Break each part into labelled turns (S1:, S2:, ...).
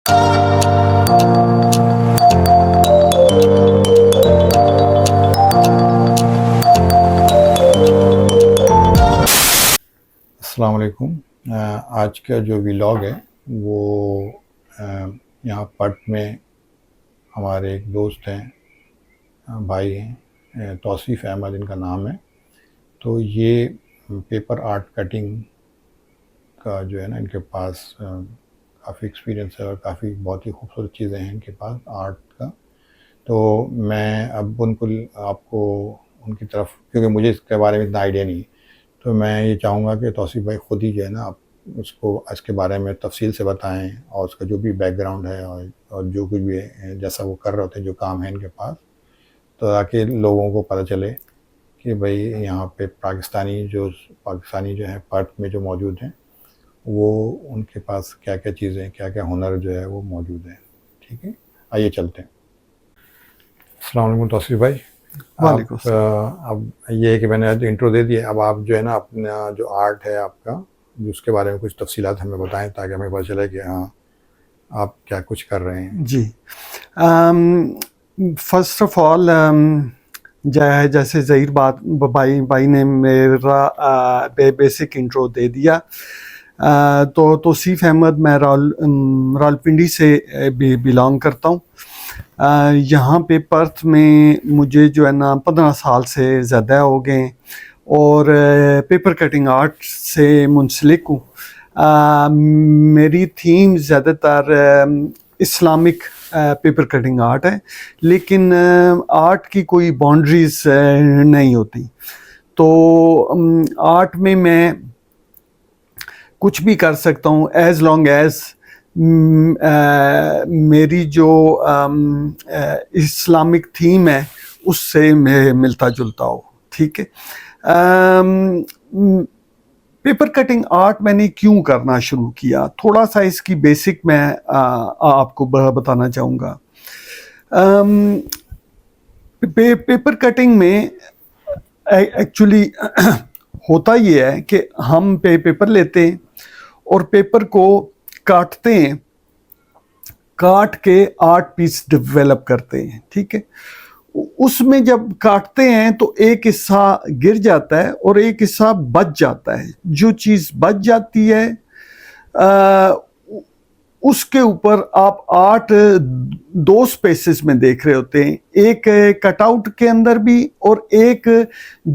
S1: السلام علیکم. آج کا جو ولاگ ہے وہ یہاں پٹ میں ہمارے ایک دوست ہیں، بھائی ہیں، توصیف احمد ان کا نام ہے. تو یہ پیپر آرٹ کٹنگ کا جو ہے نا ان کے پاس کافی ایکسپیرینس ہے اور کافی بہت ہی خوبصورت چیزیں ہیں ان کے پاس آرٹ کا. تو میں اب آپ کو ان کی طرف، کیونکہ مجھے اس کے بارے میں اتنا آئیڈیا نہیں ہے، تو میں یہ چاہوں گا کہ توصیف بھائی خود ہی جو ہے نا آپ اس کے بارے میں تفصیل سے بتائیں، اور اس کا جو بھی بیک گراؤنڈ ہے اور جو کچھ بھی ہے جیسا وہ کر رہے ہوتے ہیں، جو کام ہے ان کے پاس، تو تاکہ لوگوں کو پتہ چلے کہ بھئی یہاں پہ پاکستانی جو ہے پٹ میں جو موجود ہیں، وہ ان کے پاس کیا کیا چیزیں، کیا کیا ہنر جو ہے وہ موجود ہے. ٹھیک ہے، آئیے چلتے ہیں. السلام علیکم توصیف بھائی.
S2: وعلیکم السلام.
S1: اب یہ ہے کہ میں نے انٹرو دے دیا، اب آپ جو ہے نا اپنا جو آرٹ ہے آپ کا، جو اس کے بارے میں کچھ تفصیلات ہمیں بتائیں تاکہ ہمیں پتہ چلے کہ ہاں آپ کیا کچھ کر رہے ہیں.
S2: جی، فرسٹ آف آل جیسے ظہیر بھائی نے میرا بیسک انٹرو دے دیا. تو توصیف احمد، میں راولپنڈی سے بلانگ کرتا ہوں. یہاں پہ پرتھ میں مجھے جو ہے نا 15 سال سے زیادہ ہو گئے ہیں، اور پیپر کٹنگ آرٹ سے منسلک ہوں. میری تھیم زیادہ تر اسلامک پیپر کٹنگ آرٹ ہے، لیکن آرٹ کی کوئی باؤنڈریز نہیں ہوتی. تو آرٹ میں کچھ بھی کر سکتا ہوں ایز لانگ ایز میری جو اسلامک تھیم ہے اس سے ملتا جلتا ہو. ٹھیک ہے. پیپر کٹنگ آرٹ میں نے کیوں کرنا شروع کیا، تھوڑا سا اس کی بیسک میں آپ کو بتانا چاہوں گا. پیپر کٹنگ میں ایکچولی ہوتا یہ ہے کہ ہم پیپر لیتے ہیں اور پیپر کو کاٹتے ہیں، کاٹ کے آرٹ پیس ڈیولپ کرتے ہیں. ٹھیک ہے. اس میں جب کاٹتے ہیں تو ایک حصہ گر جاتا ہے اور ایک حصہ بچ جاتا ہے. جو چیز بچ جاتی ہے اس کے اوپر آپ آرٹ 2 سپیسز میں دیکھ رہے ہوتے ہیں، ایک کٹ آؤٹ کے اندر بھی اور ایک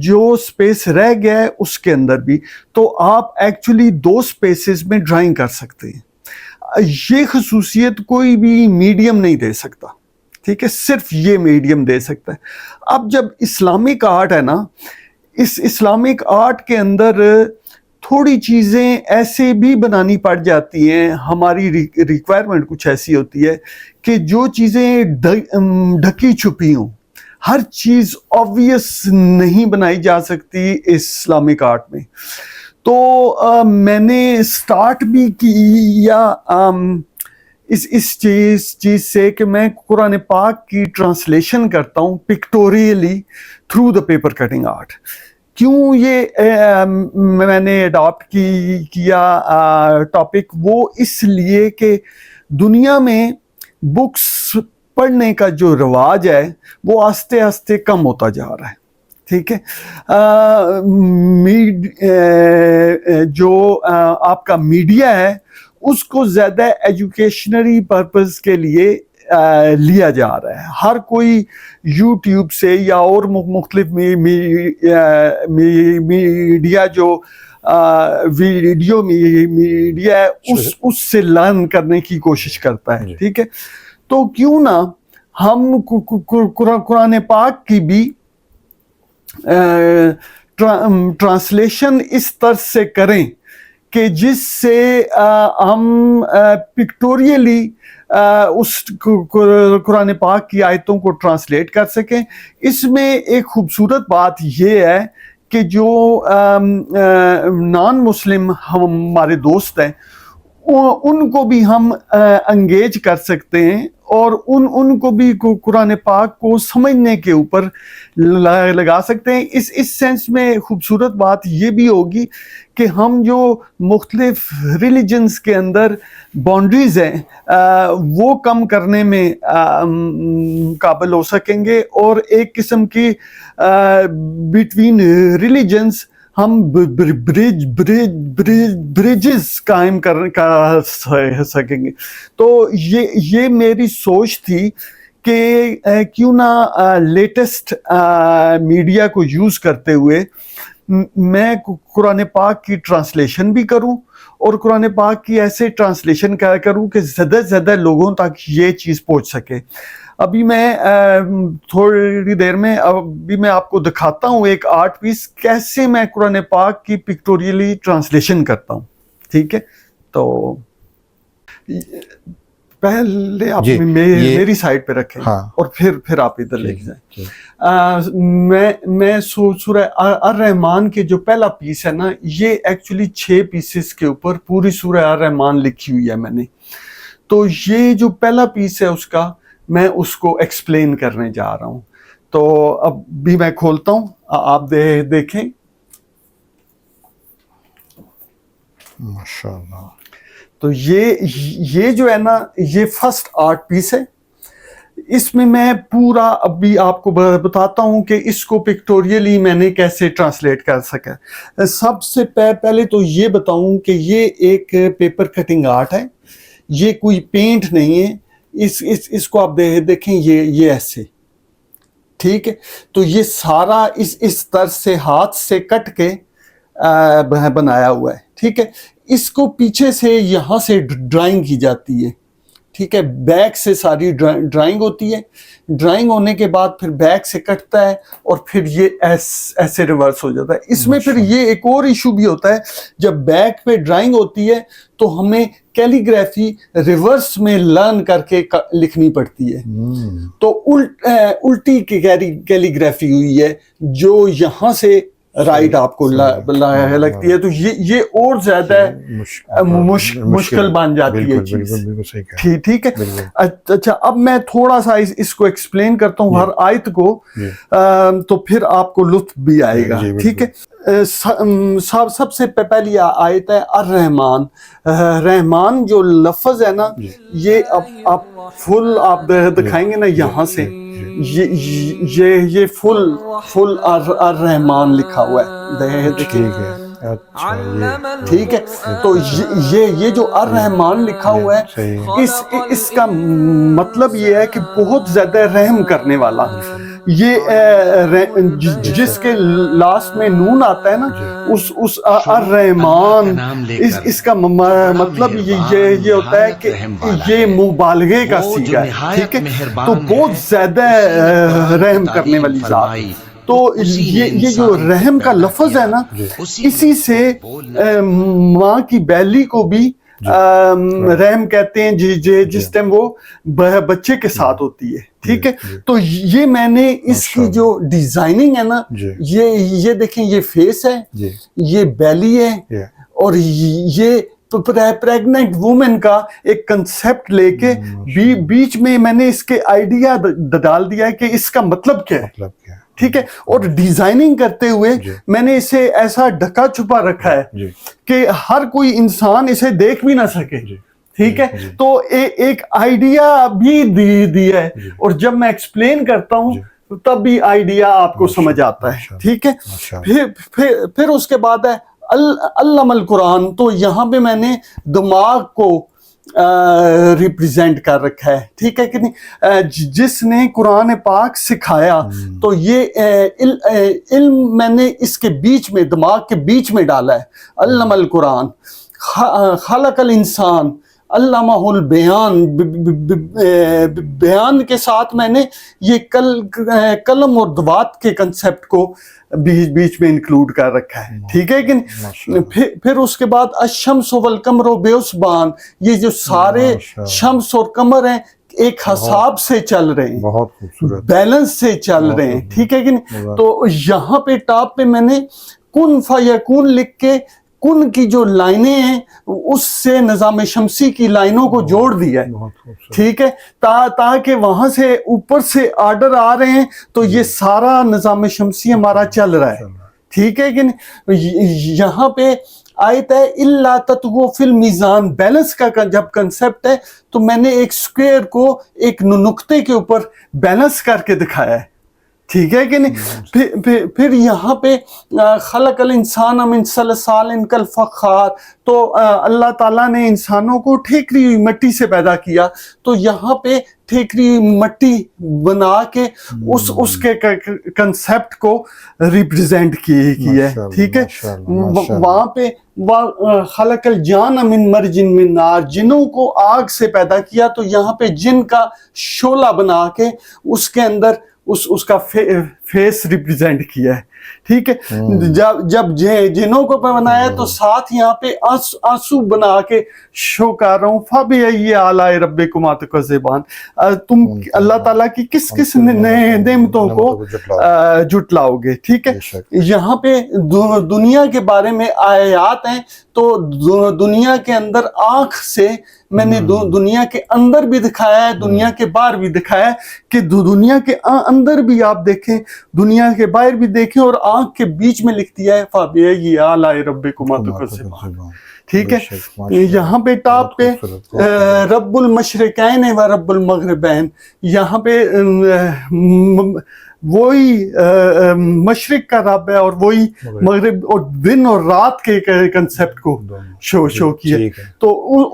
S2: جو سپیس رہ گیا ہے اس کے اندر بھی. تو آپ ایکچولی 2 سپیسز میں ڈرائنگ کر سکتے ہیں. یہ خصوصیت کوئی بھی میڈیم نہیں دے سکتا. ٹھیک ہے، صرف یہ میڈیم دے سکتا ہے. اب جب اسلامک آرٹ ہے نا، اس اسلامک آرٹ کے اندر تھوڑی چیزیں ایسے بھی بنانی پڑ جاتی ہیں، ہماری ریکوائرمنٹ کچھ ایسی ہوتی ہے کہ جو چیزیں ڈھکی چھپی ہوں. ہر چیز آبویس نہیں بنائی جا سکتی اسلامک آرٹ میں. تو میں نے سٹارٹ بھی کیا اس چیز سے کہ میں قرآن پاک کی ٹرانسلیشن کرتا ہوں pictorially through the paper cutting art. کیوں یہ میں نے اڈاپٹ کیا ٹاپک، وہ اس لیے کہ دنیا میں بکس پڑھنے کا جو رواج ہے وہ آہستہ آہستہ کم ہوتا جا رہا ہے. ٹھیک ہے. جو آپ کا میڈیا ہے اس کو زیادہ ایجوکیشنری پرپز کے لیے لیا جا رہا ہے. ہر کوئی یوٹیوب سے یا اور مختلف میڈیا جو ویڈیو میڈیا ہے اس سے لرن کرنے کی کوشش کرتا ہے. ٹھیک ہے. تو کیوں نہ ہم قرآن پاک کی بھی ٹرانسلیشن اس طرز سے کریں کہ جس سے ہم پکٹوریلی اس قرآن پاک کی آیتوں کو ٹرانسلیٹ کر سکیں. اس میں ایک خوبصورت بات یہ ہے کہ جو نان مسلم ہمارے دوست ہیں ان کو بھی ہم انگیج کر سکتے ہیں اور ان کو بھی قرآن پاک کو سمجھنے کے اوپر لگا سکتے ہیں. اس سینس میں خوبصورت بات یہ بھی ہوگی کہ ہم جو مختلف ریلیجنز کے اندر باؤنڈریز ہیں وہ کم کرنے میں قابل ہو سکیں گے, اور ایک قسم کی بٹوین ریلیجنز ہم بریجز قائم کر سکیں گے. تو یہ میری سوچ تھی کہ کیوں نہ لیٹسٹ میڈیا کو یوز کرتے ہوئے میں قرآن پاک کی ٹرانسلیشن بھی کروں, اور قرآن پاک کی ایسے ٹرانسلیشن کروں کہ زیادہ سے زیادہ لوگوں تک یہ چیز پہنچ سکے. ابھی میں تھوڑی دیر میں آپ کو دکھاتا ہوں ایک آرٹ پیس کیسے میں قرآن پاک کی پکٹوریلی ٹرانسلیشن کرتا ہوں. ٹھیک ہے, تو پہلے آپ میری سائڈ پہ رکھیں اور پھر آپ ادھر لے جائیں. میں سورہ الرحمن کے جو پہلا پیس ہے نا, یہ ایکچولی 6 پیسز کے اوپر پوری سورہ الرحمن لکھی ہوئی ہے میں نے. تو یہ جو پہلا پیس ہے اس کا میں اس کو ایکسپلین کرنے جا رہا ہوں. تو اب بھی میں کھولتا ہوں, آپ دیکھیں.
S1: ماشاءاللہ.
S2: تو یہ جو ہے نا, یہ فرسٹ آرٹ پیس ہے. اس میں پورا ابھی آپ کو بتاتا ہوں کہ اس کو پکٹوریلی میں نے کیسے ٹرانسلیٹ کر سکا. سب سے پہلے تو یہ بتاؤں کہ یہ ایک پیپر کٹنگ آرٹ ہے, یہ کوئی پینٹ نہیں ہے. اس کو آپ دیکھیں, یہ ایسے. ٹھیک ہے, تو یہ سارا اس طرح سے ہاتھ سے کٹ کے بنایا ہوا ہے. ٹھیک ہے, اس کو پیچھے سے یہاں سے ڈرائنگ کی جاتی ہے. ٹھیک ہے, بیک سے ساری ڈرائنگ ہوتی ہے. ڈرائنگ ہونے کے بعد پھر بیک سے کٹتا ہے اور پھر یہ ایسے ریورس ہو جاتا ہے. اس میں پھر یہ ایک اور ایشو بھی ہوتا ہے, جب بیک پہ ڈرائنگ ہوتی ہے تو ہمیں کیلیگرافی ریورس میں لرن کر کے لکھنی پڑتی ہے. تو الٹی کیلیگرافی ہوئی ہے جو یہاں سے رائٹ آپ کو لگتی ہے. تو یہ اور زیادہ مشکل بن جاتی ہے چیز. ٹھیک ہے. اچھا, اب میں تھوڑا سا اس کو ایکسپلین کرتا ہوں ہر آیت کو, تو پھر آپ کو لطف بھی آئے گا. ٹھیک ہے, سب سے پہلی آیت ہے الرحمن. رحمان جو لفظ ہے نا, یہ آپ فل آپ دکھائیں گے نا یہاں سے, یہ فل الرحمن لکھا ہوا ہے. ٹھیک ہے, تو یہ جو الرحمن لکھا ہوا ہے, اس کا مطلب یہ ہے کہ بہت زیادہ رحم کرنے والا. یہ جس کے لاسٹ میں نون آتا ہے نا, اس الرحمن, اس کا مطلب یہ ہوتا ہے کہ یہ مبالغے کا صیغہ ہے. ٹھیک ہے, تو بہت زیادہ رحم کرنے والی ذات. تو یہ جو رحم کا لفظ ہے نا, اسی سے ماں کی بیلی کو بھی رحم کہتے ہیں جس ٹائم وہ بچے کے ساتھ ہوتی ہے. ٹھیک ہے, تو یہ میں نے اس کی جو ڈیزائننگ ہے نا, یہ دیکھیں, یہ فیس ہے, یہ بیلی ہے, اور یہ پریگننٹ وومن کا ایک کنسپٹ لے کے بیچ میں نے اس کے آئیڈیا ڈال دیا ہے کہ اس کا مطلب کیا ہے. ٹھیک ہے, اور ڈیزائننگ کرتے ہوئے میں نے اسے ایسا ڈھکا چھپا رکھا ہے کہ ہر کوئی انسان اسے دیکھ بھی نہ سکے. ٹھیک ہے, تو ایک آئیڈیا بھی دی ہے, اور جب میں ایکسپلین کرتا ہوں تب بھی آئیڈیا آپ کو سمجھ آتا ہے. ٹھیک ہے, پھر اس کے بعد ہے علم القرآن. تو یہاں پہ میں نے دماغ کو ریپریزینٹ کر رکھا ہے. ٹھیک ہے کہ نہیں, جس نے قرآن پاک سکھایا. تو یہ علم میں نے اس کے بیچ میں, دماغ کے بیچ میں ڈالا ہے. علم القرآن, خلق الانسان, علامہ البیان. بیان کے ساتھ میں نے یہ قلم اور دوات کے کنسپٹ کو بیچ میں انکلوڈ کر رکھا ہے. ٹھیک ہے کہ نہیں. پھر اس کے بعد الشمس والقمر بحسبان. یہ جو سارے شمس اور قمر ہیں ایک حساب سے چل رہے ہیں,
S1: بہت خوبصورت,
S2: بیلنس سے چل رہے ہیں. ٹھیک ہے کہ نہیں. تو یہاں پہ ٹاپ پہ میں نے کن فیکون لکھ کے کن کی جو لائنیں ہیں اس سے نظام شمسی کی لائنوں کو جوڑ دیا ہے,
S1: بہت خوبصورت.
S2: ٹھیک ہے, تاکہ وہاں سے اوپر سے آرڈر آ رہے ہیں تو یہ سارا نظام شمسی ہمارا چل رہا ہے, ٹھیک ہے کہ نہیں. یہاں پہ آیت ہے الا تطغوا فی المیزان, بیلنس کا جب کنسپٹ ہے تو میں نے ایک سکوئر کو ایک نقطے کے اوپر بیلنس کر کے دکھایا ہے, ٹھیک ہے کہ نہیں. پھر یہاں پہ خلق الانسان من صلصال کالفخار, تو اللہ تعالیٰ نے انسانوں کو ٹھیکری ہوئی مٹی سے پیدا کیا, تو یہاں پہ ٹھیکری ہوئی مٹی بنا کے اس کے کنسپٹ کو ریپرزینٹ کیا ہے, ٹھیک ہے. وہاں پہ خلق الجان من مرج من نار, جنوں کو آگ سے پیدا کیا, تو یہاں پہ جن کا شعلہ بنا کے اس کے اندر اس کا فیس ریپرزینٹ کیا ہے, ٹھیک ہے. جب جنوں کو بنایا تو ساتھ یہاں پہ آنسو بنا کے شو کر رہا ہوں فَبِأَيِّ آلَاءِ رَبِّكُمَا تُكَذِّبَانِ, تم اللہ تعالیٰ کی کس کس نئے نعمتوں کو جھٹلاؤ گے, ٹھیک ہے. یہاں پہ دنیا کے بارے میں آیات ہیں, تو دنیا کے اندر آنکھ سے میں نے دنیا کے اندر بھی دکھایا ہے, دنیا کے باہر بھی دکھایا ہے, کہ دنیا کے اندر بھی آپ دیکھیں, دنیا کے باہر بھی دیکھیں, اور آنکھ کے بیچ میں لکھ دیا ہے فَبِأَيِّ آلَاءِ رَبِّكُمَا تُكَذِّبَانِ, ٹھیک ہے. یہاں پہ ٹاپ پہ رب المشرقین و رب المغربین, یہاں پہ وہی مشرق کا رب ہے اور وہی مغرب, اور دن اور رات کے کنسپٹ کو شو کیا. تو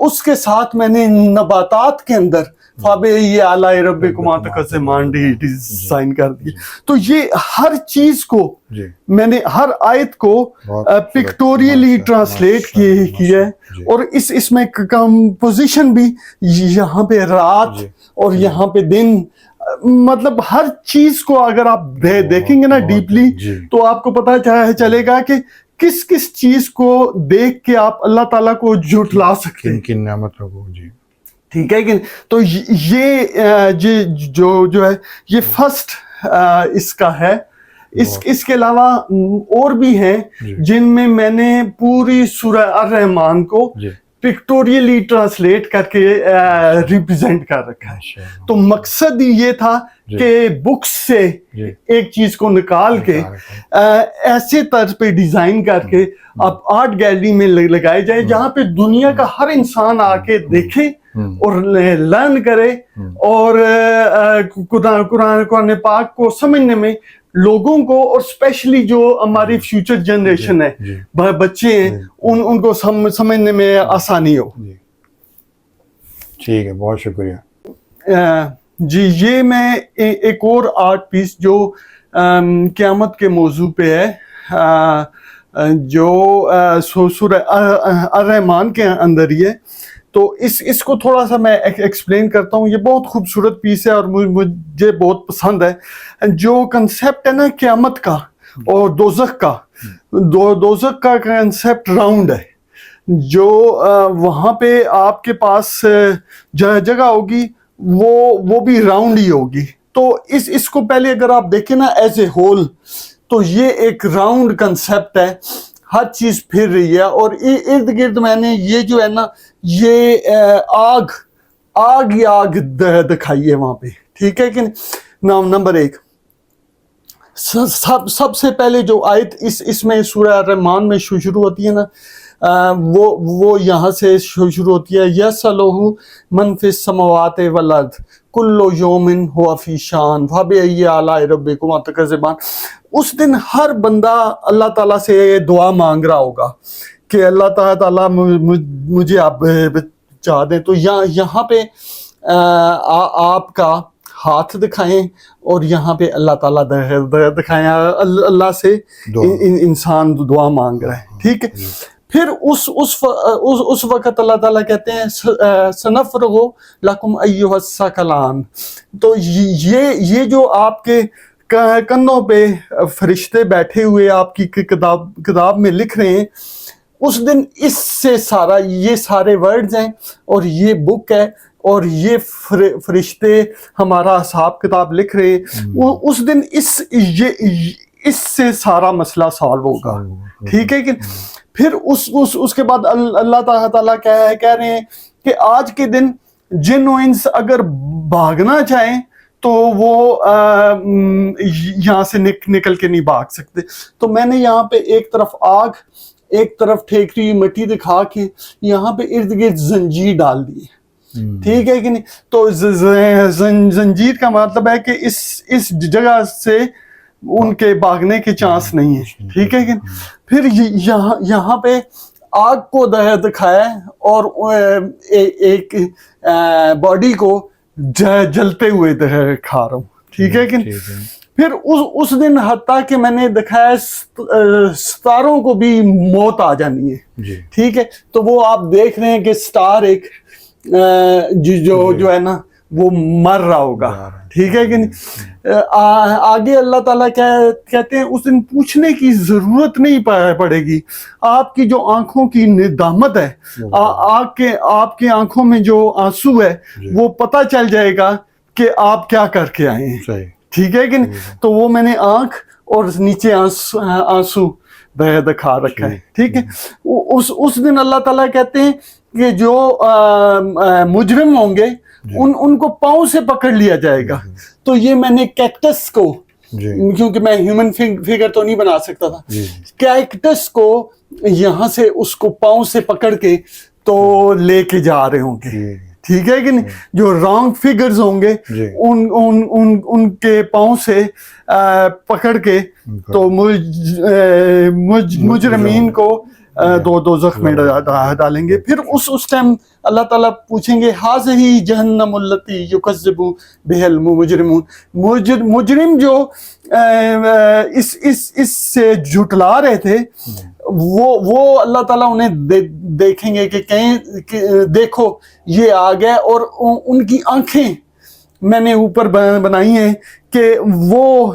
S2: اس کے ساتھ میں نے نباتات کے اندر فَبِأَيِّ آلَاءِ رَبِّكُمَا تُكَذِّبَانِ ڈیزائن کر دیا. تو یہ ہر چیز کو میں نے ہر آیت کو پکٹوریلی ٹرانسلیٹ کیا ہے, اور اس میں کمپوزیشن بھی یہاں پہ رات اور یہاں پہ دن, مطلب ہر چیز کو اگر آپ دیکھیں گے نا ڈیپلی, تو آپ کو پتہ چلے گا کہ کس کس چیز کو دیکھ کے آپ اللہ تعالیٰ کو جھٹلا سکتے ہیں,
S1: کن نعمتوں کو, جی,
S2: ٹھیک ہے کہ. تو یہ جو ہے یہ فرسٹ اس کا ہے. اس کے علاوہ اور بھی ہیں جن میں نے پوری سورہ الرحمن کو پکٹوریلی ٹرانسلیٹ کر کے ریپرزینٹ کر رکھا ہے. تو مقصد یہ تھا کہ بکس سے ایک چیز کو نکال کے ایسے طرز پہ ڈیزائن کر کے اب آرٹ گیلری میں لگائے جائے, جہاں پہ دنیا کا ہر انسان آ کے دیکھے اور لرن کرے, اور قرآن پاک کو سمجھنے میں لوگوں کو, اور اسپیشلی جو ہماری فیوچر جنریشن ہے, بچے ہیں, ان کو سمجھنے میں آسانی ہو.
S1: ٹھیک ہے, بہت شکریہ.
S2: جی, یہ میں ایک اور آرٹ پیس جو قیامت کے موضوع پہ ہے, جو سورہ الرحمن کے اندر ہی ہے. تو اس کو تھوڑا سا میں ایکسپلین کرتا ہوں. یہ بہت خوبصورت پیس ہے اور مجھے بہت پسند ہے. جو کنسیپٹ ہے نا قیامت کا اور دوزخ کا, دوزخ کا کنسیپٹ راؤنڈ ہے, جو وہاں پہ آپ کے پاس جگہ ہوگی وہ بھی راؤنڈ ہی ہوگی. تو اس کو پہلے اگر آپ دیکھیں نا ایز اے ہول, تو یہ ایک راؤنڈ کنسیپٹ ہے, ہر چیز پھر رہی ہے, اور ارد گرد میں نے یہ جو ہے نا یہ آگ ہی آگ دکھائی ہے وہاں پہ, ٹھیک ہے کہ نمبر 1. سب سے پہلے جو آیت اس میں سورہ الرحمن میں شروع ہوتی ہے نا, وہ یہاں سے شروع ہوتی ہے یسألہ من فی السماوات والارض کل یوم ہوا فی شان فبأی آلاء ربکما تکذبان. اس دن ہر بندہ اللہ تعالیٰ سے دعا مانگ رہا ہوگا کہ اللہ تعالیٰ مجھے آپ بچا دیں. تو یہاں پہ آپ کا ہاتھ دکھائیں, اور یہاں پہ اللہ تعالیٰ دکھائیں, اللہ سے انسان دعا مانگ رہا ہے, ٹھیک ہے. پھر اس وقت اللہ تعالیٰ کہتے ہیں سنفرغ لکم ایھا الثقلان. تو یہ جو آپ کے کندھوں پہ فرشتے بیٹھے ہوئے آپ کی کتاب میں لکھ رہے ہیں, اس دن اس سے یہ سارے ورڈز ہیں اور یہ بک ہے اور یہ فرشتے ہمارا حساب کتاب لکھ رہے ہیں. اس دن اس سے سارا مسئلہ سالو ہوگا, ٹھیک ہے کہ. پھر اس کے بعد اللہ تعالیٰ کہہ رہے ہیں کہ آج کے دن جن و انس اگر بھاگنا چاہیں تو وہ یہاں سے نکل کے نہیں بھاگ سکتے. تو میں نے یہاں پہ ایک طرف آگ ایک طرف ٹھیکری مٹی دکھا کے یہاں پہ ارد گرد زنجیر ڈال دی. ٹھیک ہے کہ نہیں؟ تو زنجیر کا مطلب ہے کہ اس جگہ سے ان کے بھاگنے کے چانس نہیں ہے. ٹھیک ہے کہ پھر یہاں پہ آگ کو دکھایا اور ایک باڈی کو جلتے ہوئے دکھا رہا ہوں. ٹھیک ہے کہ پھر اس دن حتیٰ کہ میں نے دکھایا ستاروں کو بھی موت آ جانی ہے. ٹھیک ہے، تو وہ آپ دیکھ رہے ہیں کہ سٹار ایک جو ہے نا وہ مر رہا ہوگا. ٹھیک ہے کہ نہیں؟ آگے اللہ تعالیٰ کہتے ہیں اس دن پوچھنے کی ضرورت نہیں پڑے گی. آپ کی جو آنکھوں کی ندامت ہے، آپ کی آنکھوں میں جو آنسو ہے، وہ پتہ چل جائے گا کہ آپ کیا کر کے آئے ہیں. ٹھیک ہے کہ نہیں؟ تو وہ میں نے آنکھ اور نیچے آنسو دکھا رکھا ہے. ٹھیک ہے، اس دن اللہ تعالیٰ کہتے ہیں کہ جو مجرم ہوں گے ان کو پاؤں سے پکڑ لیا جائے گا. تو یہ میں نے کیکٹس کو، کیونکہ میں ہیومن فگر تو نہیں بنا سکتا تھا، کیکٹس کو یہاں سے اس کو پاؤں سے پکڑ کے تو لے کے جا رہے ہوں گے. ٹھیک ہے کہ نہیں؟ جو رانگ فگرز ہوں گے ان کے پاؤں سے پکڑ کے تو مجرمین کو دوزخ میں ڈالیں گے. پھر اس ٹائم اللہ تعالیٰ پوچھیں گے ہاذہ جہنم التی یکذب بہا المجرمون. مجرم جو اس سے جھٹلا رہے تھے وہ اللہ تعالیٰ انہیں دیکھیں گے کہ کہیں دیکھو یہ آ گیا، اور ان کی آنکھیں میں نے اوپر بنائی ہیں کہ وہ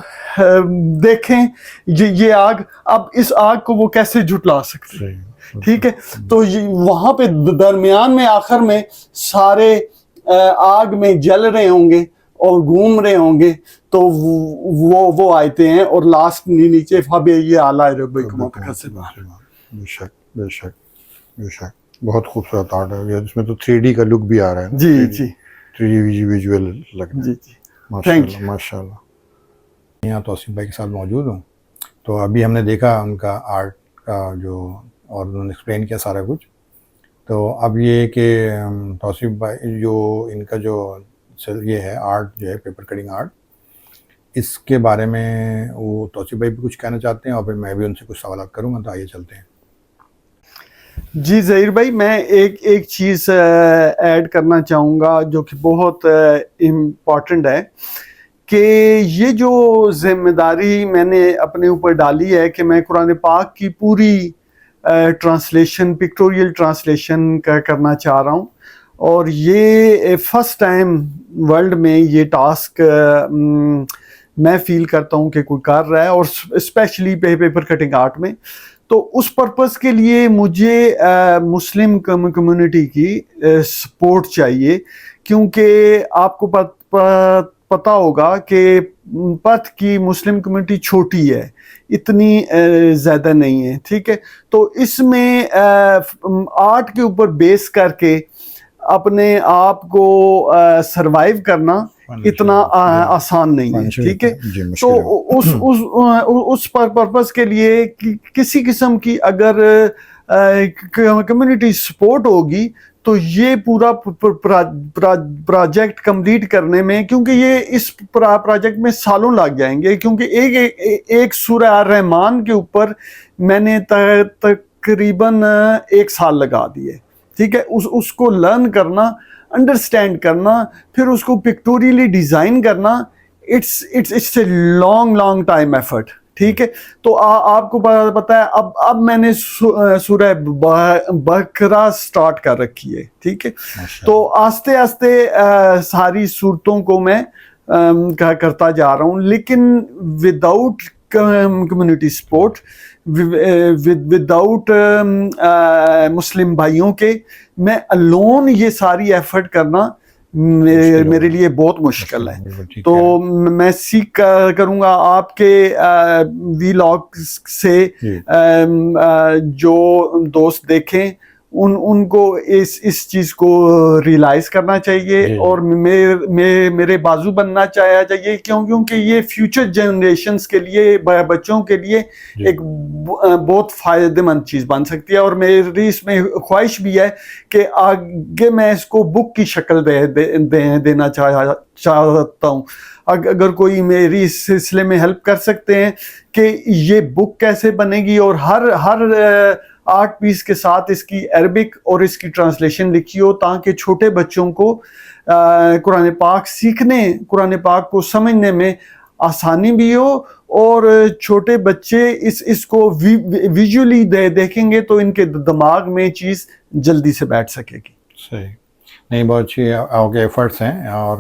S2: دیکھیں یہ آگ، اب اس آگ کو وہ کیسے جھٹلا سکتے ہیں. ٹھیک ہے، تو وہاں پہ درمیان میں آخر میں سارے آگ میں جل رہے ہوں گے اور گھوم رہے ہوں گے. تو وہ آیتیں ہیں، اور لاسٹ نیچے فَبِأَيِّ آلَاءِ رَبِّكُمَا تُكَذِّبَانِ.
S1: بے شک بے شک بے شک، بہت خوبصورت آرٹ ہے. اس میں تو 3D کا لک بھی آ رہا ہے.
S2: جی جی
S1: 3D ویژول لگ رہا ہے.
S2: جی جی
S1: ماشاء اللہ ماشاء اللہ. یہاں توصیف بھائی کے ساتھ موجود ہوں. تو ابھی ہم نے دیکھا ان کا آرٹ کا جو، اور انہوں نے ایکسپلین کیا سارا کچھ. تو اب یہ کہ توصیف بھائی جو ان کا جو یہ ہے آرٹ جو ہے پیپر کٹنگ آرٹ، اس کے بارے میں وہ توصیف بھائی بھی کچھ کہنا چاہتے ہیں، اور پھر میں بھی ان سے کچھ سوالات کروں گا. تو آئیے چلتے ہیں.
S2: جی ظہیر بھائی، میں ایک چیز ایڈ کرنا چاہوں گا جو کہ بہت امپورٹنٹ ہے، کہ یہ جو ذمہ داری میں نے اپنے اوپر ڈالی ہے کہ میں قرآن پاک کی پوری ٹرانسلیشن، پکٹوریل ٹرانسلیشن کرنا چاہ رہا ہوں. اور یہ فرسٹ ٹائم ورلڈ میں یہ ٹاسک میں فیل کرتا ہوں کہ کوئی کر رہا ہے، اور اسپیشلی پیپر کٹنگ آرٹ میں. تو اس پرپز کے لیے مجھے مسلم کمیونٹی کی سپورٹ چاہیے، کیونکہ آپ کو پتہ ہوگا کہ پرتھ کی مسلم کمیونٹی چھوٹی ہے، اتنی زیادہ نہیں ہے. ٹھیک ہے، تو اس میں آرٹ کے اوپر بیس کر کے اپنے آپ کو سروائیو کرنا اتنا آسان نہیں ہے. ٹھیک ہے، تو اس پرپز کے لیے کسی قسم کی اگر کمیونٹی سپورٹ ہوگی تو یہ پورا پروجیکٹ کمپلیٹ کرنے میں، کیونکہ یہ اس پروجیکٹ میں سالوں لگ جائیں گے، کیونکہ ایک سورہ الرحمن کے اوپر میں نے تقریباً 1 سال لگا دیے. ٹھیک ہے، اس کو لرن کرنا، انڈرسٹینڈ کرنا، پھر اس کو پکٹوریلی ڈیزائن کرنا، it's a long time effort. ٹھیک ہے، تو آپ کو پتہ ہے اب میں نے سورہ بقرہ سٹارٹ کر رکھی ہے. ٹھیک ہے، تو آہستہ آہستہ ساری صورتوں کو میں کرتا جا رہا ہوں، لیکن وداؤٹ کمیونٹی سپورٹ، وداؤٹ مسلم بھائیوں کے، میں الون یہ ساری ایفرٹ کرنا میرے لیے بہت مشکل ہے.
S1: بالکل ٹھیک
S2: تو
S1: ہے.
S2: میں سیکھ کروں گا آپ کے ویلاگ سے
S1: جی
S2: جو دوست دیکھیں ان کو اس چیز کو ریئلائز کرنا چاہیے
S1: جی
S2: اور میرے بازو بننا چاہیے کیونکہ یہ فیوچر جنریشنز کے لیے بچوں کے لیے
S1: جی
S2: ایک بہت فائدہ مند چیز بن سکتی ہے. اور میری اس میں خواہش بھی ہے کہ آگے میں اس کو بک کی شکل دینا چاہتا ہوں. اگر کوئی میری اس سلسلے میں ہیلپ کر سکتے ہیں کہ یہ بک کیسے بنے گی اور ہر آرٹ پیس کے ساتھ اس کی عربک اور اس کی ٹرانسلیشن لکھی ہو تاکہ چھوٹے بچوں کو قرآن پاک سیکھنے قرآن پاک کو سمجھنے میں آسانی بھی ہو اور چھوٹے بچے اس کو ویژولی دیکھیں گے تو ان کے دماغ میں چیز جلدی سے بیٹھ سکے گی.
S1: صحیح. نہیں بہت اچھی آپ کے ایفرٹس ہیں. اور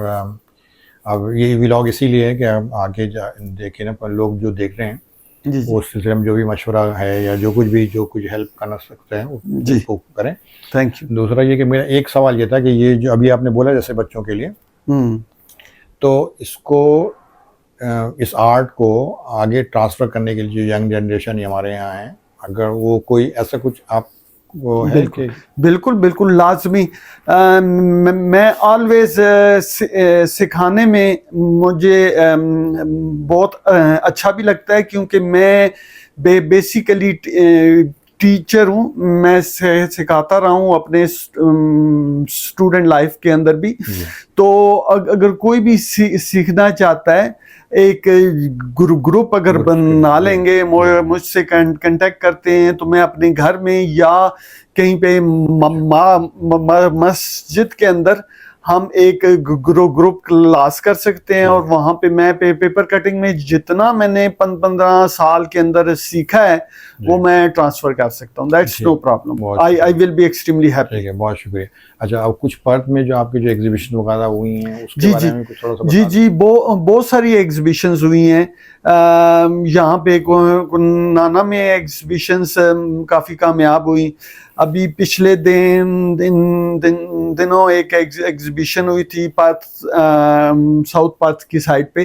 S1: اب یہ ولاگ اسی لیے ہے کہ اب آگے دیکھیں نا لوگ جو دیکھ رہے ہیں
S2: جی
S1: وہ اس سلسلے میں جو بھی مشورہ ہے یا جو کچھ ہیلپ کرنا سکتے ہیں
S2: جی
S1: اس کو کریں.
S2: Thank you.
S1: دوسرا یہ کہ میرا ایک سوال یہ تھا کہ یہ جو ابھی آپ نے بولا جیسے بچوں کے لیے تو اس کو اس آرٹ کو آگے ٹرانسفر کرنے کے لیے جو ینگ جنریشن ہمارے یہاں ہیں اگر وہ کوئی ایسا کچھ آپ کو ہے کہ
S2: بالکل لازمی. میں آلویز سکھانے میں مجھے بہت اچھا بھی لگتا ہے کیونکہ میں بیسیکلی ٹیچر ہوں. میں سکھاتا رہا ہوں اپنے اسٹوڈنٹ لائف کے اندر بھی. تو اگر کوئی بھی سیکھنا چاہتا ہے ایک گروپ اگر بنا لیں گے مجھ سے کانٹیکٹ کرتے ہیں تو میں اپنے گھر میں یا کہیں پہ مسجد کے اندر ہم ایک گروپ کلاس کر سکتے ہیں اور وہاں پہ میں پیپر کٹنگ میں جتنا میں نے 15 سال کے اندر سیکھا ہے وہ میں ٹرانسفر کر سکتا ہوں. That's no problem. I will be extremely happy.
S1: ٹھیک ہے بہت شکریہ. اچھا اب کچھ پرت میں جو آپ کی جو ایگزیبیشن وغیرہ ہوئی ہیں اس کے بارے میں کچھ تھوڑا سا بتا دیں.
S2: جی بہت ساری ایگزیبیشنز ہوئی ہیں. یہاں پہ نانا میں ایگزیبیشنز کافی کامیاب ہوئی. ابھی پچھلے دنوں ایک ایگزیبیشن ہوئی تھی ساؤتھ پارتھ کی سائڈ پہ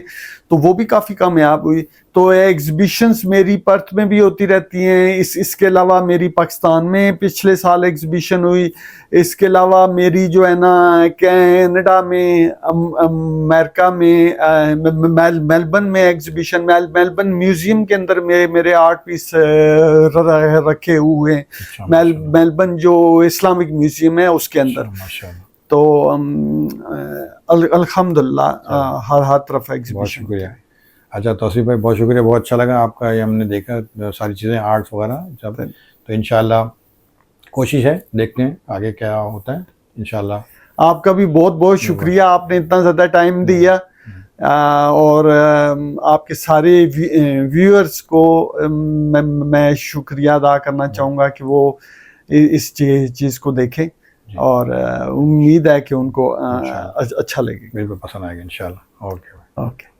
S2: تو وہ بھی کافی کامیاب ہوئی. تو ایگزیبیشنز میری پرتھ میں بھی ہوتی رہتی ہیں. اس کے علاوہ میری پاکستان میں پچھلے سال ایگزیبیشن ہوئی. اس کے علاوہ میری جو ہے نا کینیڈا میں امریکہ میں میلبرن میں ایگزیبیشن میلبرن میوزیم کے اندر میرے آرٹ پیس رکھے ہوئے ہیں. میلبرن جو اسلامک میوزیم ہے اس کے اندر. تو الحمدللہ ہر طرف ایگزیبیشن.
S1: بہت شکریہ. اچھا توصیف بھائی بہت شکریہ. بہت اچھا لگا آپ کا یہ ہم نے دیکھا ساری چیزیں آرٹس وغیرہ جب تو انشاءاللہ کوشش ہے دیکھتے ہیں آگے کیا ہوتا ہے انشاءاللہ. آپ
S2: کا بھی بہت بہت شکریہ. آپ نے اتنا زیادہ ٹائم دیا اور آپ کے سارے ویورز کو میں شکریہ ادا کرنا چاہوں گا کہ وہ اس چیز کو دیکھیں اور امید ہے کہ ان کو اچھا لگے.
S1: بالکل پسند آئے گا انشاءاللہ. اوکے.